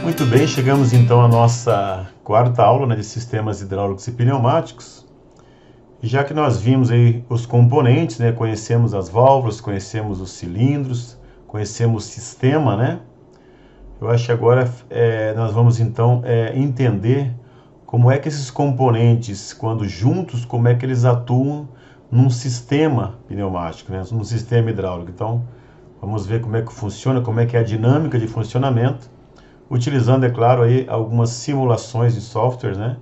Muito bem, chegamos então à nossa quarta aula, né, de sistemas hidráulicos e pneumáticos. E já que nós vimos aí os componentes, né, conhecemos as válvulas, conhecemos os cilindros, conhecemos o sistema, né? Eu acho que agora nós vamos então entender como é que esses componentes, quando juntos, como é que eles atuam num sistema pneumático, né, num sistema hidráulico. Então, vamos ver como é que funciona, como é que é a dinâmica de funcionamento, utilizando, é claro, aí algumas simulações de software, né,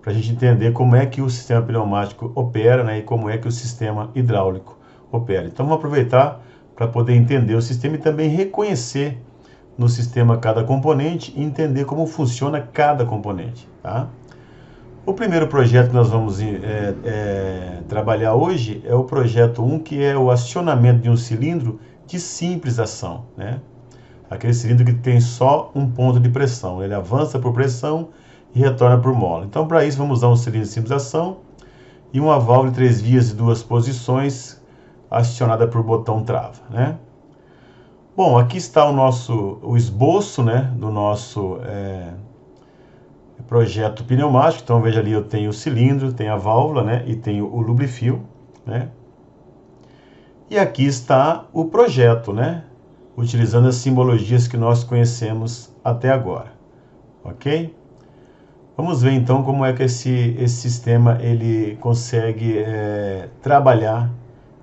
para a gente entender como é que o sistema pneumático opera, né, e como é que o sistema hidráulico opera. Então, vamos aproveitar para poder entender o sistema e também reconhecer no sistema cada componente e entender como funciona cada componente, tá? O primeiro projeto que nós vamos trabalhar hoje é o projeto 1, que é o acionamento de um cilindro de simples ação, né? Aquele cilindro que tem só um ponto de pressão, ele avança por pressão e retorna por mola. Então, para isso, vamos usar um cilindro de simples ação e uma válvula de 3 vias e 2 posições acionada por botão trava, né? Bom, aqui está o esboço, né, do nosso projeto pneumático. Então, veja ali, eu tenho o cilindro, tenho a válvula, né, e tenho o lubrifio, né? E aqui está o projeto, né, utilizando as simbologias que nós conhecemos até agora, ok? Vamos ver então como é que esse sistema ele consegue trabalhar,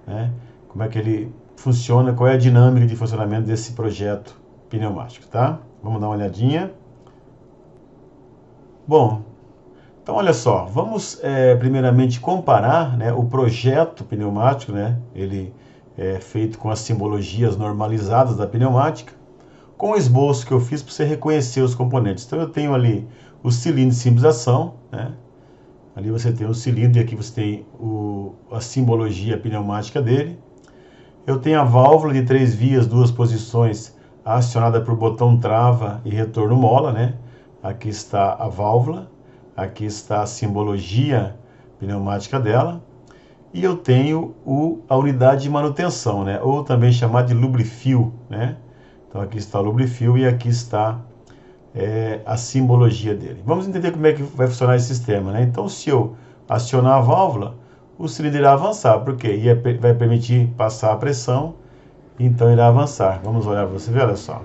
né? Como é que ele funciona, qual é a dinâmica de funcionamento desse projeto pneumático, tá? Vamos dar uma olhadinha. Bom, então olha só, vamos primeiramente comparar, né, o projeto pneumático, né? Ele é feito com as simbologias normalizadas da pneumática, com o esboço que eu fiz para você reconhecer os componentes. Então eu tenho ali o cilindro de simples ação, né? Ali você tem o cilindro e aqui você tem a simbologia pneumática dele. Eu tenho a válvula de 3 vias, 2 posições, acionada por botão trava e retorno mola, né? Aqui está a válvula, aqui está a simbologia pneumática dela. E eu tenho a unidade de manutenção, né? Ou também chamada de lubrifio, né? Então aqui está o lubrifio e aqui está a simbologia dele. Vamos entender como é que vai funcionar esse sistema, né? Então, se eu acionar a válvula, o cilindro irá avançar, porque vai permitir passar a pressão, então irá avançar. Vamos olhar para você ver, olha só.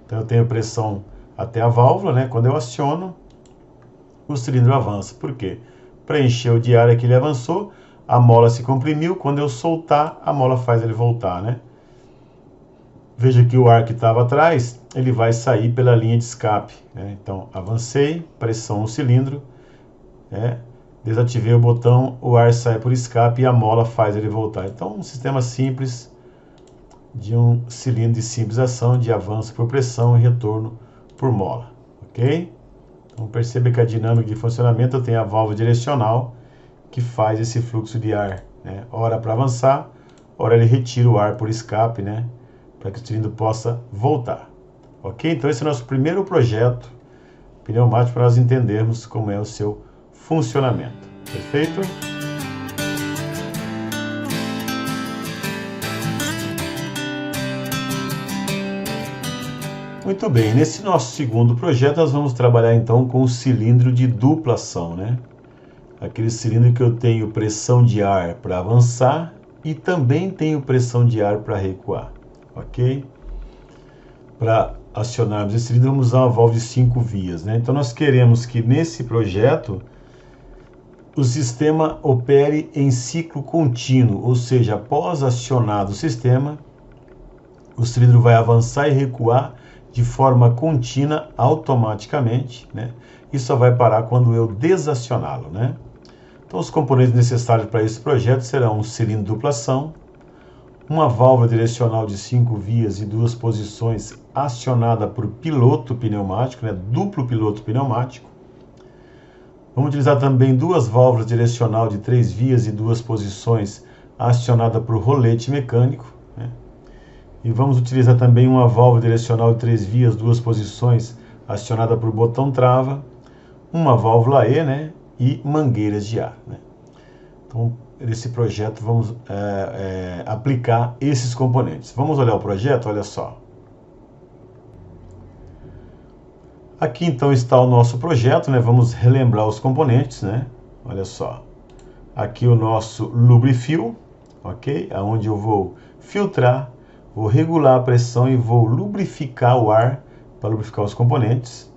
Então eu tenho pressão até a válvula, né? Quando eu aciono, o cilindro avança. Por quê? Preencheu o de ar que ele avançou, a mola se comprimiu, quando eu soltar, a mola faz ele voltar, né? Veja que o ar que estava atrás, ele vai sair pela linha de escape, né? Então, avancei, pressão no cilindro, né? Desativei o botão, o ar sai por escape e a mola faz ele voltar. Então, um sistema simples de um cilindro de simples ação, de avanço por pressão e retorno por mola, ok? Então, perceba que a dinâmica de funcionamento, eu tenho a válvula direcional que faz esse fluxo de ar, né? Ora para avançar, ora ele retira o ar por escape, né? Para que o cilindro possa voltar, ok? Então, esse é o nosso primeiro projeto pneumático para nós entendermos como é o seu funcionamento, perfeito? Muito bem, nesse nosso segundo projeto nós vamos trabalhar então com o cilindro de dupla ação, né? Aquele cilindro que eu tenho pressão de ar para avançar e também tenho pressão de ar para recuar, ok? Para acionarmos esse cilindro, vamos usar uma válvula de 5 vias, né? Então nós queremos que nesse projeto o sistema opere em ciclo contínuo, ou seja, após acionado o sistema, o cilindro vai avançar e recuar de forma contínua automaticamente, né? E só vai parar quando eu desacioná-lo, né? Então, os componentes necessários para esse projeto serão um cilindro de dupla ação, uma válvula direcional de 5 vias e 2 posições acionada por piloto pneumático, né? Duplo piloto pneumático. Vamos utilizar também 2 válvulas direcional de 3 vias e 2 posições acionada por rolete mecânico, né? E vamos utilizar também uma válvula direcional de 3 vias, 2 posições acionada por botão trava, uma válvula E, né? E mangueiras de ar, né? Então, nesse projeto vamos aplicar esses componentes. Vamos olhar o projeto, olha só. Aqui então está o nosso projeto, né? Vamos relembrar os componentes, né? Olha só. Aqui o nosso lubrifil, ok? Onde eu vou filtrar, vou regular a pressão e vou lubrificar o ar para lubrificar os componentes.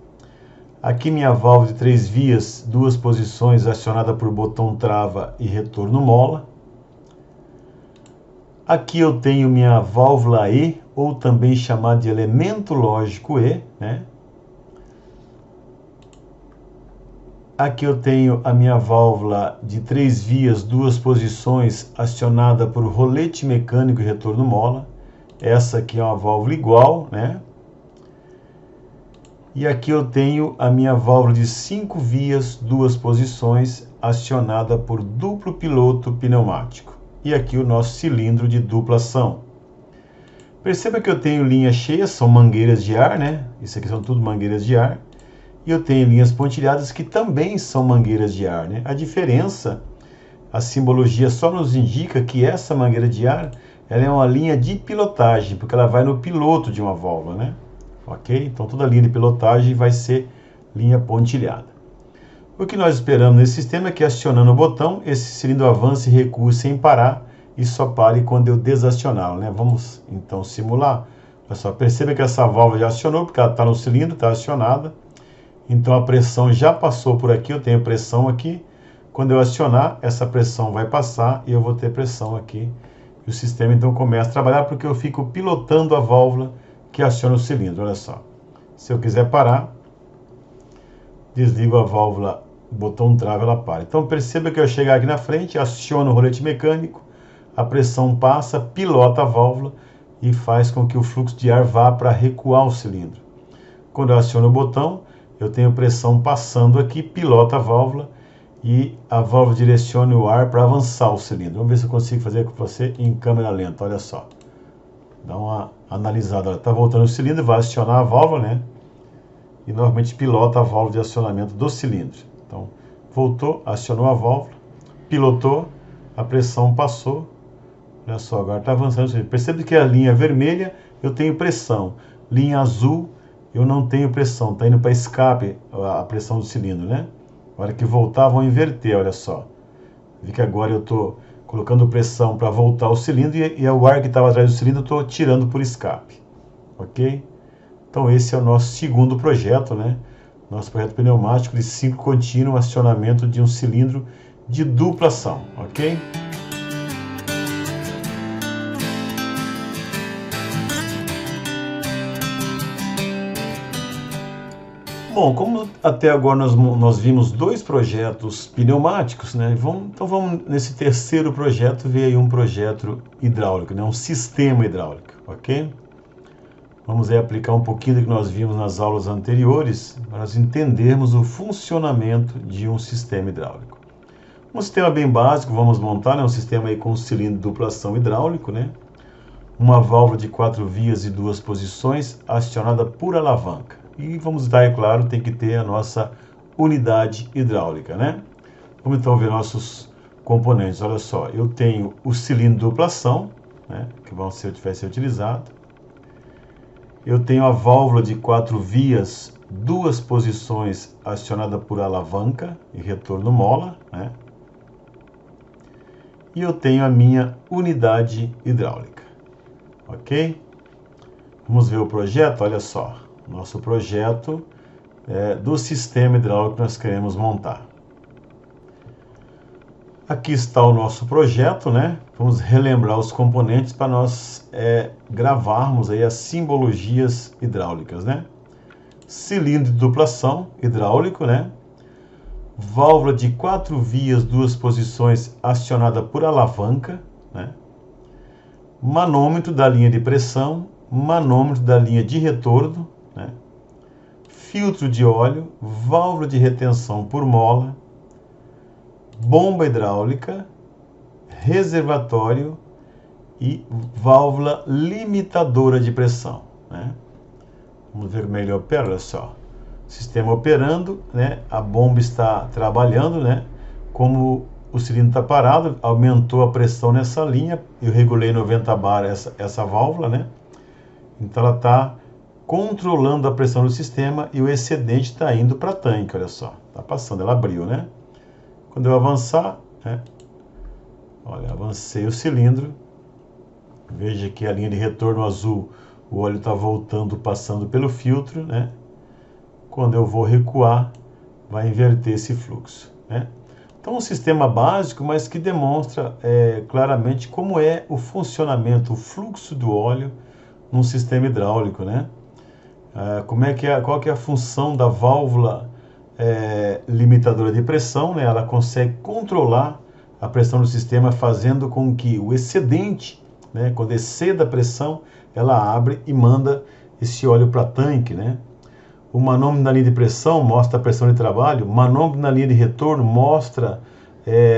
Aqui minha válvula de 3 vias, 2 posições, acionada por botão trava e retorno mola. Aqui eu tenho minha válvula E, ou também chamada de elemento lógico E, né? Aqui eu tenho a minha válvula de 3 vias, 2 posições, acionada por rolete mecânico e retorno mola. Essa aqui é uma válvula igual, né? E aqui eu tenho a minha válvula de 5 vias, 2 posições, acionada por duplo piloto pneumático. E aqui o nosso cilindro de dupla ação. Perceba que eu tenho linhas cheias, são mangueiras de ar, né? Isso aqui são tudo mangueiras de ar. E eu tenho linhas pontilhadas que também são mangueiras de ar, né? A diferença, a simbologia só nos indica que essa mangueira de ar, ela é uma linha de pilotagem, porque ela vai no piloto de uma válvula, né? Ok? Então toda linha de pilotagem vai ser linha pontilhada. O que nós esperamos nesse sistema é que, acionando o botão, esse cilindro avance e recue sem parar e só pare quando eu desacioná-lo, né? Vamos então simular. Olha só, perceba que essa válvula já acionou, porque ela está no cilindro, está acionada. Então a pressão já passou por aqui, eu tenho pressão aqui. Quando eu acionar, essa pressão vai passar e eu vou ter pressão aqui. E o sistema então começa a trabalhar porque eu fico pilotando a válvula que aciona o cilindro. Olha só, se eu quiser parar, desligo a válvula, botão trava, ela para. Então perceba que eu chegar aqui na frente, aciono o rolete mecânico, a pressão passa, pilota a válvula e faz com que o fluxo de ar vá para recuar o cilindro. Quando eu aciono o botão, eu tenho pressão passando aqui, pilota a válvula e a válvula direciona o ar para avançar o cilindro. Vamos ver se eu consigo fazer com você em câmera lenta, olha só. Dá uma analisada, está voltando o cilindro, vai acionar a válvula, né? E novamente pilota a válvula de acionamento do cilindro. Então, voltou, acionou a válvula, pilotou, a pressão passou. Olha só, agora está avançando o cilindro. Percebe que a linha vermelha eu tenho pressão, linha azul eu não tenho pressão, está indo para escape a pressão do cilindro, né? Na hora que voltar, vão inverter, olha só. Vê que agora eu estou colocando pressão para voltar o cilindro e o ar que estava atrás do cilindro eu estou tirando por escape, ok? Então esse é o nosso segundo projeto, né? Nosso projeto pneumático de 5 contínuo, acionamento de um cilindro de dupla ação, ok? Bom, como até agora nós vimos 2 projetos pneumáticos, né? Então vamos nesse terceiro projeto ver aí um projeto hidráulico, né? Um sistema hidráulico, ok? Vamos aí aplicar um pouquinho do que nós vimos nas aulas anteriores para nós entendermos o funcionamento de um sistema hidráulico. Um sistema bem básico, vamos montar, né? Um sistema aí com um cilindro de dupla ação hidráulico, né? Uma válvula de 4 vias e 2 posições acionada por alavanca. E vamos dar, é claro, tem que ter a nossa unidade hidráulica, né? Vamos então ver nossos componentes. Olha só, eu tenho o cilindro de dupla ação, né? Que vai ser utilizado. Eu tenho a válvula de 4 vias, 2 posições acionada por alavanca e retorno mola, né? E eu tenho a minha unidade hidráulica, ok? Vamos ver o projeto, olha só. Nosso projeto do sistema hidráulico que nós queremos montar. Aqui está o nosso projeto, né? Vamos relembrar os componentes para nós gravarmos aí as simbologias hidráulicas, né? Cilindro de dupla ação hidráulico, né? Válvula de 4 vias, 2 posições acionada por alavanca, né? Manômetro da linha de pressão, manômetro da linha de retorno, né? Filtro de óleo, válvula de retenção por mola, bomba hidráulica, reservatório e válvula limitadora de pressão, né? Vamos ver como ele opera, olha só. Sistema operando, né? A bomba está trabalhando, né? Como o cilindro está parado, aumentou a pressão nessa linha, eu regulei 90 bar essa válvula, né? Então ela está controlando a pressão do sistema e o excedente está indo para tanque, olha só. Está passando, ela abriu, né? Quando eu avançar, né? Olha, avancei o cilindro. Veja que a linha de retorno azul, o óleo está voltando, passando pelo filtro, né? Quando eu vou recuar, vai inverter esse fluxo, né? Então, um sistema básico, mas que demonstra claramente como é o funcionamento, o fluxo do óleo num sistema hidráulico, né? Qual que é a função da válvula limitadora de pressão, né? Ela consegue controlar a pressão do sistema, fazendo com que o excedente, né, quando exceda a pressão, ela abre e manda esse óleo para tanque, né? O manômetro na linha de pressão mostra a pressão de trabalho, o manômetro na linha de retorno mostra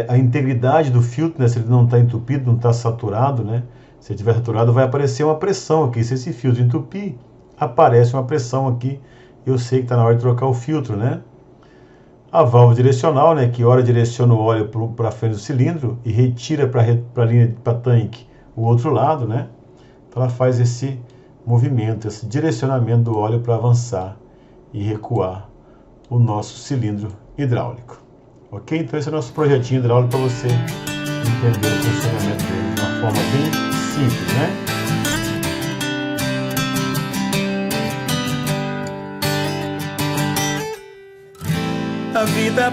a integridade do filtro, né? Se ele não está entupido, não está saturado, né? Se ele estiver saturado, vai aparecer uma pressão aqui. Se esse filtro entupir, aparece uma pressão aqui. Eu sei que está na hora de trocar o filtro, né? A válvula direcional, né? Que hora direciona o óleo para frente do cilindro e retira para tanque o outro lado, né? Então ela faz esse movimento, esse direcionamento do óleo para avançar e recuar o nosso cilindro hidráulico. Ok? Então esse é o nosso projetinho hidráulico para você entender o funcionamento dele de uma forma bem simples, né? A vida